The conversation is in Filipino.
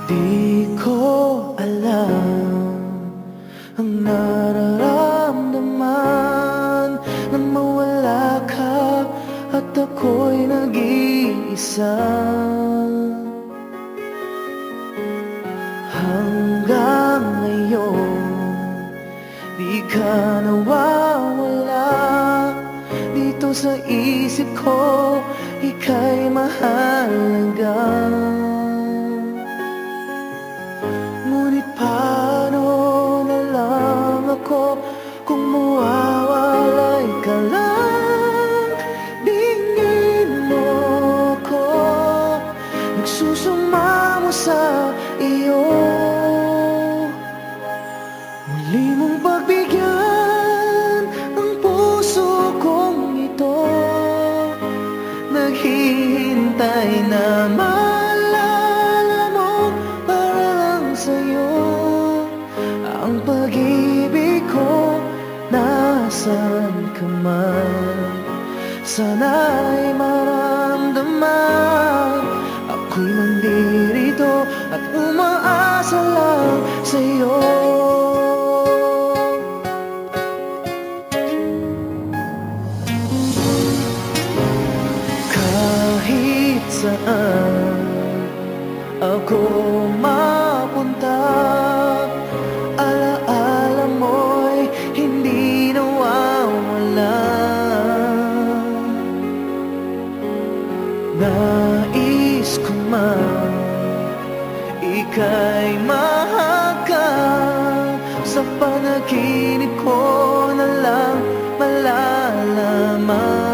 Di ko alam ang nararamdaman nang mawala ka at ako'y nag-iisa. Hanggang ngayon, di ka nawawala dito sa isip ko, ika'y mahalaga. Ngunit paano na lang ako kung mawawalay ka lang? Tingin mo ko, nagsusumamo sa iyo. Muli mong pagbigyan ang puso kong ito, naghihintay na maalala mo para lang sa'yo. Ang pag-ibig ko, nasan ka man, sana'y maramdaman. Ako'y nandirito at umaasa lang sa'yo. Kahit saan ako mapunta, alaala mo'y hindi nawawala. Nais ko man ika'y mahagkan, sa panaginip ko na lang malalaman.